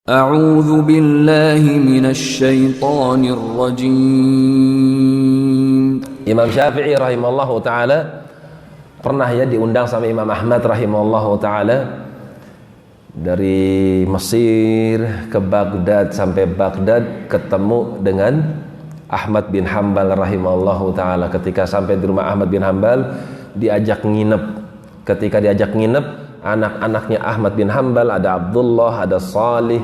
أعوذ بالله من الشيطان الرجيم. Imam Syafi'i rahimahullahu ta'ala pernah ya diundang sama Imam Ahmad rahimahullahu ta'ala dari Mesir ke Baghdad, sampai Baghdad ketemu dengan Ahmad bin Hanbal rahimahullahu ta'ala. Ketika sampai di rumah Ahmad bin Hanbal diajak nginep. Ketika diajak nginep, anak-anaknya Ahmad bin Hanbal, ada Abdullah, ada Salih,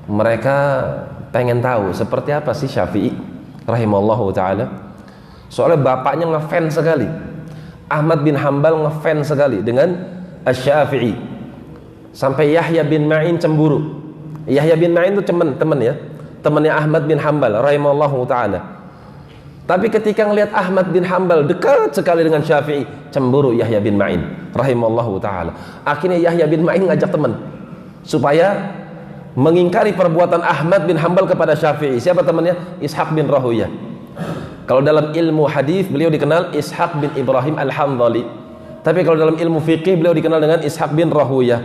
mereka pengen tahu seperti apa sih Syafi'i rahimahullahu ta'ala. Soalnya bapaknya ngefans sekali, Ahmad bin Hanbal ngefans sekali dengan Asy-Syafi'i, sampai Yahya bin Ma'in cemburu. Yahya bin Ma'in itu teman ya, temannya Ahmad bin Hanbal rahimahullahu ta'ala. Tapi ketika ngelihat Ahmad bin Hanbal dekat sekali dengan Syafi'i, cemburu Yahya bin Ma'in rahimallahu ta'ala. Akhirnya Yahya bin Ma'in ngajak teman supaya mengingkari perbuatan Ahmad bin Hanbal kepada Syafi'i. Siapa temannya? Ishaq bin Rahuyah. Kalau dalam ilmu hadis beliau dikenal Ishaq bin Ibrahim al-Hanzali. Tapi kalau dalam ilmu fiqih beliau dikenal dengan Ishaq bin Rahuyah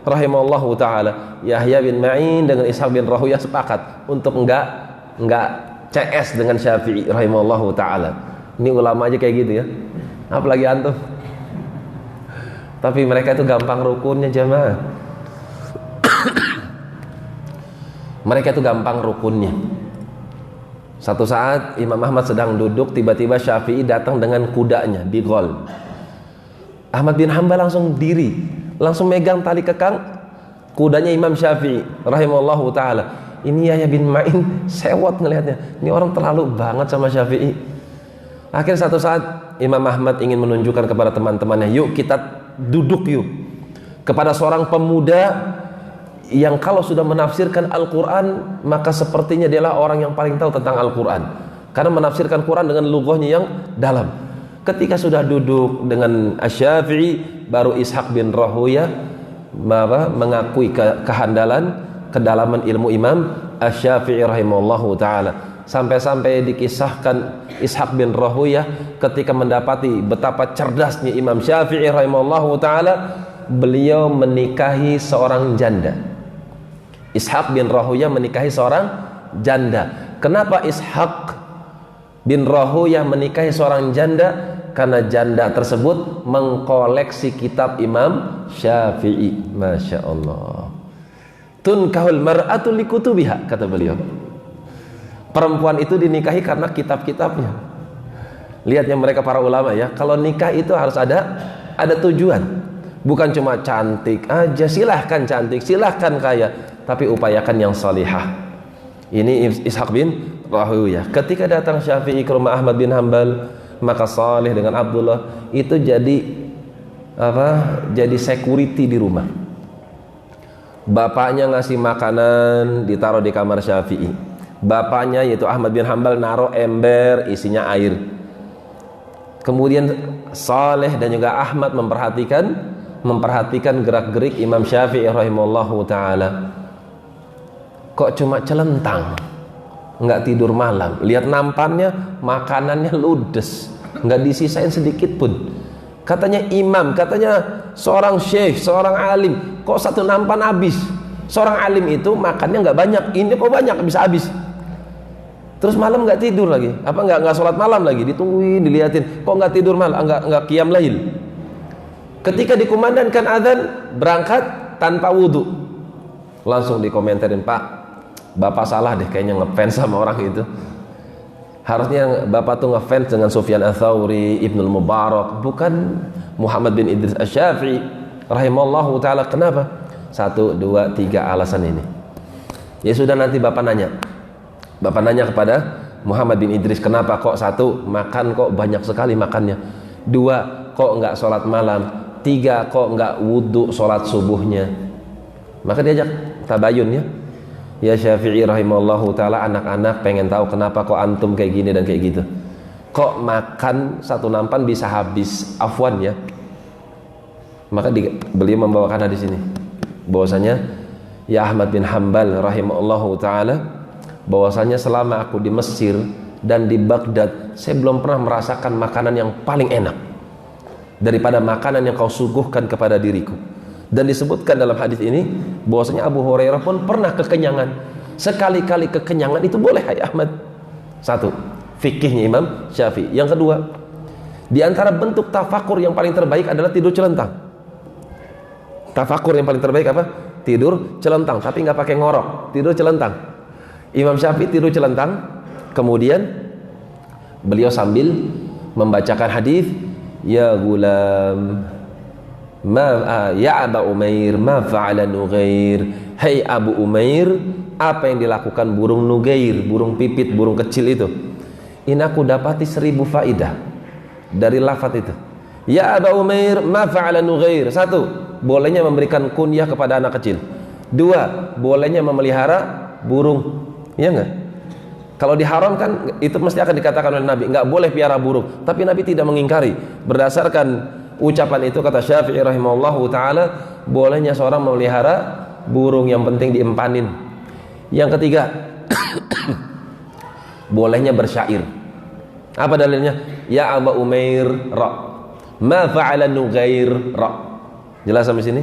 rahimallahu ta'ala. Yahya bin Ma'in dengan Ishaq bin Rahuyah sepakat untuk enggak CS dengan Syafi'i rahimahullahu ta'ala. Ini ulama aja kayak gitu ya, apalagi antum. Tapi mereka itu gampang rukunnya jamaah. Mereka itu gampang rukunnya. Satu saat Imam Ahmad sedang duduk, tiba-tiba Syafi'i datang dengan kudanya di gol. Ahmad bin Hanbal langsung diri, langsung megang tali kekang kudanya Imam Syafi'i rahimahullahu ta'ala. Ini Yahya bin Ma'in sewot ngelihatnya, ini orang terlalu banget sama Syafi'i. Akhirnya satu saat Imam Ahmad ingin menunjukkan kepada teman-temannya, yuk kita duduk yuk, kepada seorang pemuda yang kalau sudah menafsirkan Al-Quran maka sepertinya dialah orang yang paling tahu tentang Al-Quran, karena menafsirkan Quran dengan lughahnya yang dalam. Ketika sudah duduk dengan Asy-Syafi'i, baru Ishaq bin Rahuyah mengakui kehandalan, kedalaman ilmu Imam Asy-Syafi'i rahimahullahu ta'ala. Sampai-sampai dikisahkan Ishaq bin Rahuyah ketika mendapati betapa cerdasnya Imam Syafi'i rahimahullahu ta'ala, beliau menikahi seorang janda. Ishaq bin Rahuyah menikahi seorang janda. Kenapa Ishaq bin Rahuyah menikahi seorang janda? Karena janda tersebut mengkoleksi kitab Imam Syafi'i. Masya Allah. Tunkahul mar'atu likutubiha, kata beliau. Perempuan itu dinikahi karena kitab-kitabnya. Lihatnya mereka para ulama ya, kalau nikah itu harus ada tujuan. Bukan cuma cantik aja, silahkan cantik, silahkan kaya, tapi upayakan yang salihah. Ini Ishaq bin Rahuyah. Ketika datang Syafi'i ke rumah Ahmad bin Hanbal, maka Salih dengan Abdullah itu jadi jadi security di rumah. Bapaknya ngasih makanan ditaruh di kamar Syafi'i. Bapaknya yaitu Ahmad bin Hanbal naruh ember isinya air. Kemudian Saleh dan juga Ahmad memperhatikan gerak-gerik Imam Syafi'i rahimahullahu ta'ala. Kok cuma celentang, nggak tidur malam. Lihat nampannya, makanannya ludes, nggak disisain sedikit pun. Katanya imam, katanya seorang syekh, seorang alim, kok satu nampan habis. Seorang alim itu makannya nggak banyak, ini kok banyak bisa habis. Terus malam nggak tidur lagi, nggak sholat malam lagi, ditungguin, dilihatin, kok nggak tidur malam, nggak qiyam lail. Ketika dikumandangkan azan, berangkat tanpa wudhu, langsung dikomentarin, Pak, Bapak salah deh, kayaknya ngefans sama orang itu. Harusnya Bapak tuh ngefans dengan Sufyan Ats-Tsauri, Ibnul Mubarak, bukan Muhammad bin Idris Asy-Syafi'i rahimahullahu ta'ala. Kenapa? 1, 2, 3 alasan ini. Ya sudah, nanti Bapak nanya kepada Muhammad bin Idris, kenapa kok 1, makan kok banyak sekali makannya, 2, kok enggak sholat malam, 3, kok enggak wudhu sholat subuhnya. Maka diajak tabayun ya. Ya Syafi'i rahimahullahu ta'ala, anak-anak pengen tahu kenapa kok antum kayak gini dan kayak gitu. Kok makan satu nampan bisa habis, afwan ya. Maka beliau membawakan hadis ini, bahwasanya ya Ahmad bin Hanbal rahimahullahu ta'ala, bahwasanya selama aku di Mesir dan di Baghdad, saya belum pernah merasakan makanan yang paling enak daripada makanan yang kau suguhkan kepada diriku. Dan disebutkan dalam hadis ini bahwasanya Abu Hurairah pun pernah kekenyangan. Sekali-kali kekenyangan itu boleh, hai Ahmad. Satu, fikihnya Imam Syafi'i. Yang kedua, di antara bentuk tafakur yang paling terbaik adalah tidur celentang. Tafakur yang paling terbaik apa? Tidur celentang, tapi nggak pakai ngorok, tidur celentang. Imam Syafi'i tidur celentang, kemudian beliau sambil membacakan hadis, ya gulam, ya Aba Umair, ma fa'ala Nughair. Hai Abu Umair, apa yang dilakukan burung Nughair, burung pipit, burung kecil itu? Ini aku dapati 1000 faidah dari lafaz itu. Ya Aba Umair, ma fa'ala Nughair. Satu, bolehnya memberikan kunyah kepada anak kecil. Dua, bolehnya memelihara burung. Iya enggak? Kalau diharamkan, itu mesti akan dikatakan oleh Nabi, enggak boleh piara burung. Tapi Nabi tidak mengingkari. Berdasarkan ucapan itu, kata Syafi'i rahimahullahu ta'ala, bolehnya seorang memelihara burung, yang penting diempanin. Yang ketiga, bolehnya bersyair. Apa dalilnya? Ya Aba Umair ra, ma fa'ala Nughair ra. Jelas sampai sini?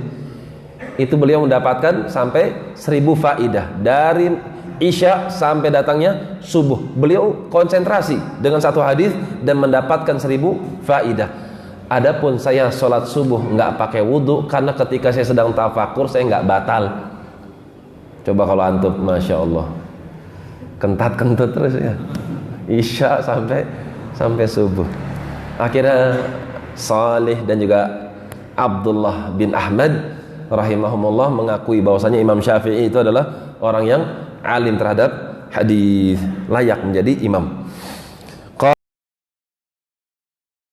Itu beliau mendapatkan sampai 1000 faidah dari Isya sampai datangnya subuh. Beliau konsentrasi dengan satu hadis dan mendapatkan 1000 faidah. Adapun saya sholat subuh nggak pakai wudhu, karena ketika saya sedang tafakur saya nggak batal. Coba kalau antum, masya Allah, kentat-kentut terus ya, Isya sampai subuh. Akhirnya Salih dan juga Abdullah bin Ahmad rahimahumullah mengakui bahwasanya Imam Syafi'i itu adalah orang yang alim terhadap hadis, layak menjadi imam.